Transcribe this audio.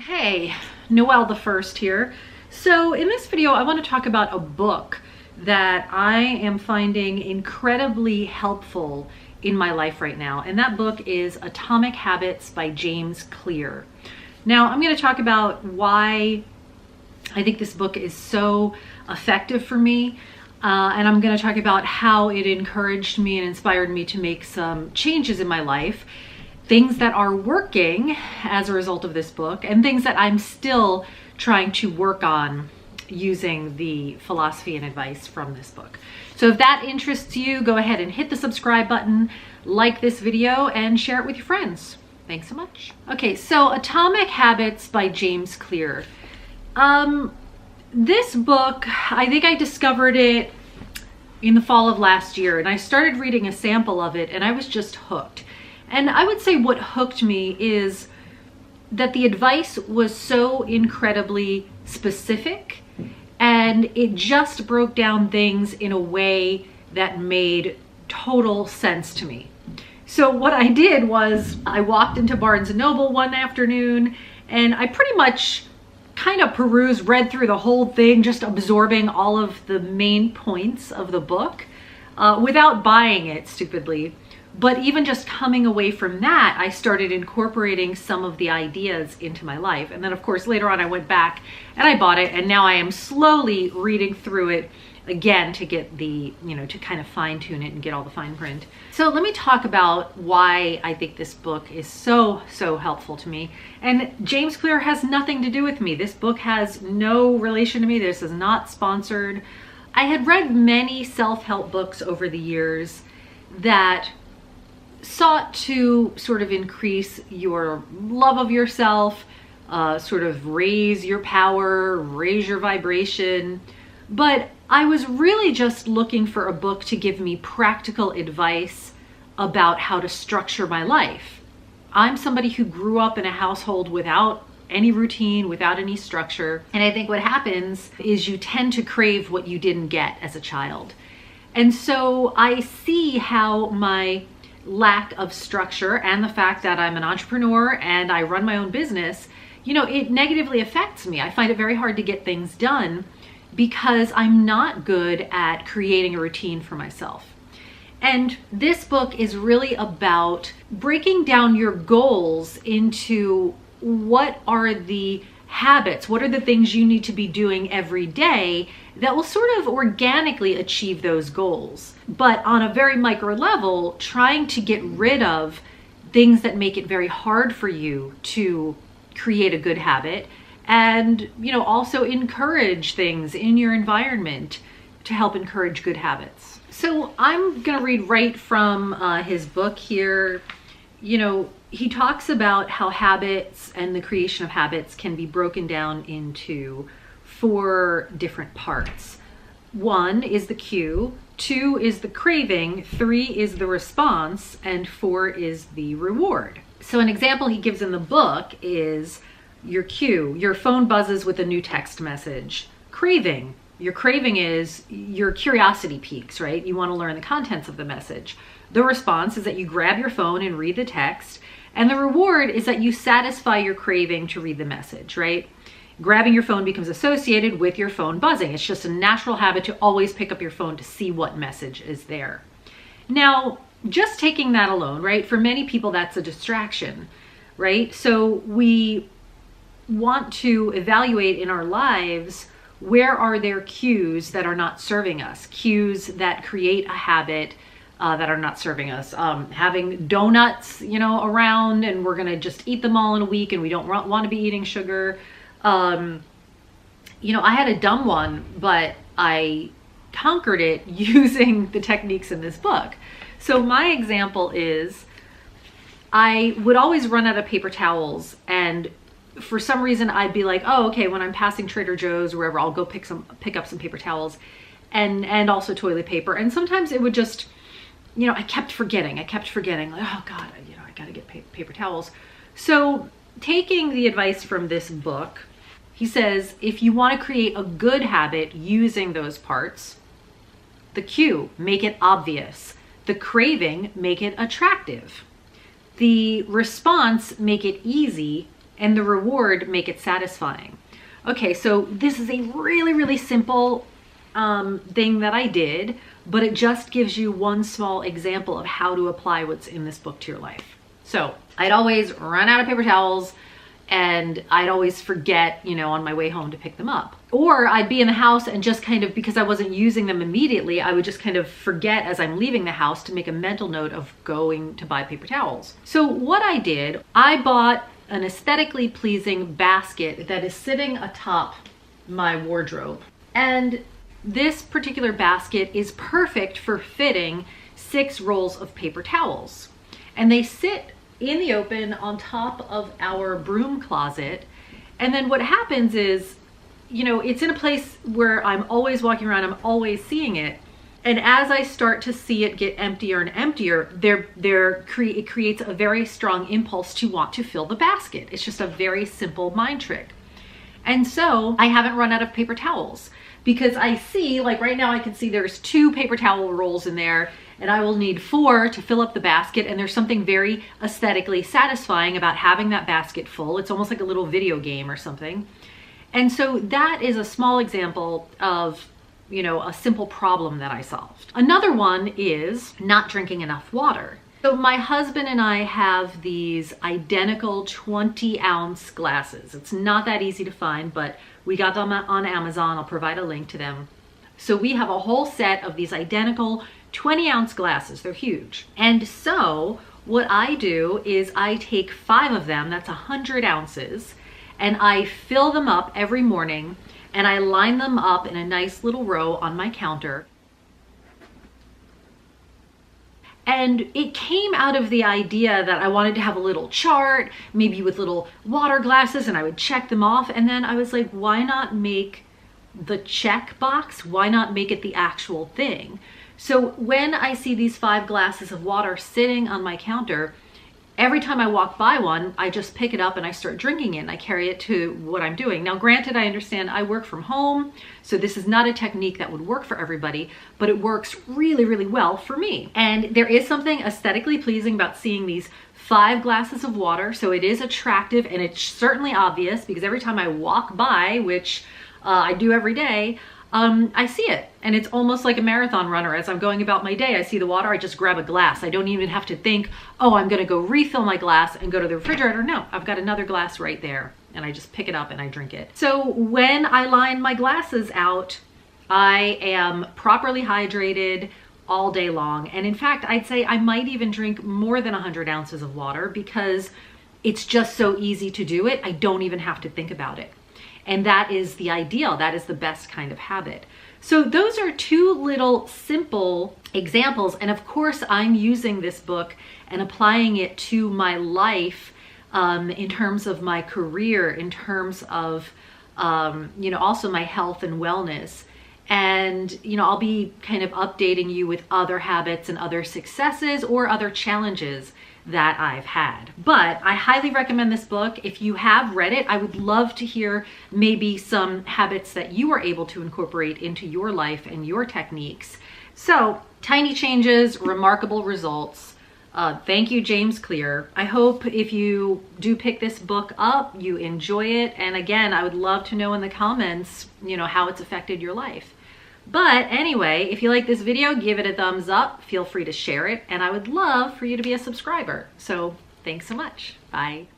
Hey, NoelleTheFirst here. So in this video, I want to talk about a book that I am finding incredibly helpful in my life right now. And that book is Atomic Habits by James Clear. Now, I'm going to talk about why I think this book is so effective for me. And I'm going to talk about how it encouraged me and inspired me to make some changes in my life. Things that are working as a result of this book, and things that I'm still trying to work on using the philosophy and advice from this book. So if that interests you, go ahead and hit the subscribe button, like this video, and share it with your friends. Thanks so much. Okay, so Atomic Habits by James Clear. This book, I think I discovered it in the fall of last year, and I started reading a sample of it, and I was just hooked. And I would say what hooked me is that the advice was so incredibly specific, and it just broke down things in a way that made total sense to me. So what I did was I walked into Barnes & Noble one afternoon, and I pretty much kind of read through the whole thing, just absorbing all of the main points of the book without buying it stupidly. But even just coming away from that, I started incorporating some of the ideas into my life. And then of course, later on I went back and I bought it, and now I am slowly reading through it again to get the, to kind of fine tune it and get all the fine print. So let me talk about why I think this book is so helpful to me. And James Clear has nothing to do with me. This book has no relation to me. This is not sponsored. I had read many self-help books over the years that sought to sort of increase your love of yourself, sort of raise your power, raise your vibration. But I was really just looking for a book to give me practical advice about how to structure my life. I'm somebody who grew up in a household without any routine, without any structure. And I think what happens is you tend to crave what you didn't get as a child. And so I see how my lack of structure and the fact that I'm an entrepreneur and I run my own business, it negatively affects me. I find it very hard to get things done because I'm not good at creating a routine for myself. And this book is really about breaking down your goals into what are the habits, what are the things you need to be doing every day that will sort of organically achieve those goals. But on a very micro level, trying to get rid of things that make it very hard for you to create a good habit, and also encourage things in your environment to help encourage good habits. So I'm gonna read right from his book here. He talks about how habits and the creation of habits can be broken down into 4 different parts. 1 is the cue, 2 is the craving, 3 is the response, and 4 is the reward. So an example he gives in the book is your cue. Your phone buzzes with a new text message. Craving. Your craving is your curiosity peaks, right? You want to learn the contents of the message. The response is that you grab your phone and read the text. And the reward is that you satisfy your craving to read the message, right? Grabbing your phone becomes associated with your phone buzzing. It's just a natural habit to always pick up your phone to see what message is there. Now, just taking that alone, right? For many people, that's a distraction, right? So we want to evaluate in our lives, where are there cues that are not serving us? Cues that create a habit that are not serving us. Having donuts, around, and we're gonna just eat them all in a week, and we don't want to be eating sugar. I had a dumb one, but I conquered it using the techniques in this book. So my example is, I would always run out of paper towels, and for some reason I'd be like, oh, okay, when I'm passing Trader Joe's or wherever, I'll go pick up some paper towels and also toilet paper. And sometimes it would just, I kept forgetting, like, oh God, I gotta get paper towels. So taking the advice from this book, he says, if you want to create a good habit using those parts, the cue, make it obvious. The craving, make it attractive. The response, make it easy. and the reward make it satisfying. Okay, so this is a really, really simple thing that I did, but it just gives you one small example of how to apply what's in this book to your life. So I'd always run out of paper towels, and I'd always forget, you know, on my way home to pick them up. Or I'd be in the house and just kind of, because I wasn't using them immediately, I would just kind of forget as I'm leaving the house to make a mental note of going to buy paper towels. So what I did, I bought an aesthetically pleasing basket that is sitting atop my wardrobe. And this particular basket is perfect for fitting 6 rolls of paper towels. And they sit in the open on top of our broom closet. And then what happens is, you know, it's in a place where I'm always walking around, I'm always seeing it. And as I start to see it get emptier and emptier, it creates a very strong impulse to want to fill the basket. It's just a very simple mind trick. And so I haven't run out of paper towels, because I see, like right now I can see there's 2 paper towel rolls in there, and I will need 4 to fill up the basket. And there's something very aesthetically satisfying about having that basket full. It's almost like a little video game or something. And so that is a small example of, you know, a simple problem that I solved. Another one is not drinking enough water. So my husband and I have these identical 20-ounce glasses. It's not that easy to find, but we got them on Amazon. I'll provide a link to them. So we have a whole set of these identical 20-ounce glasses. They're huge. And so what I do is I take 5 of them, that's 100 ounces, and I fill them up every morning, and I line them up in a nice little row on my counter. And it came out of the idea that I wanted to have a little chart, maybe with little water glasses, and I would check them off. And then I was like, why not make the check box? Why not make it the actual thing? So when I see these 5 glasses of water sitting on my counter, every time I walk by one, I just pick it up and I start drinking it, and I carry it to what I'm doing. Now, granted, I understand I work from home, so this is not a technique that would work for everybody, but it works really, really well for me. And there is something aesthetically pleasing about seeing these 5 glasses of water. So it is attractive, and it's certainly obvious, because every time I walk by, which I do every day, I see it, and it's almost like a marathon runner. As I'm going about my day, I see the water, I just grab a glass. I don't even have to think, oh, I'm gonna go refill my glass and go to the refrigerator. No, I've got another glass right there, and I just pick it up and I drink it. So when I line my glasses out, I am properly hydrated all day long. And in fact, I'd say I might even drink more than 100 ounces of water, because it's just so easy to do it. I don't even have to think about it. And that is the ideal. That is the best kind of habit. So those are 2 little simple examples. And of course, I'm using this book and applying it to my life in terms of my career, in terms of, you know, also my health and wellness. And, you know, I'll be kind of updating you with other habits and other successes or other challenges that I've had. But I highly recommend this book. If you have read it, I would love to hear maybe some habits that you were able to incorporate into your life and your techniques. So, tiny changes, remarkable results. Thank you, James Clear. I hope if you do pick this book up, you enjoy it. And again, I would love to know in the comments, you know, how it's affected your life. But anyway, if you like this video, give it a thumbs up. Feel free to share it. And I would love for you to be a subscriber. So thanks so much. Bye.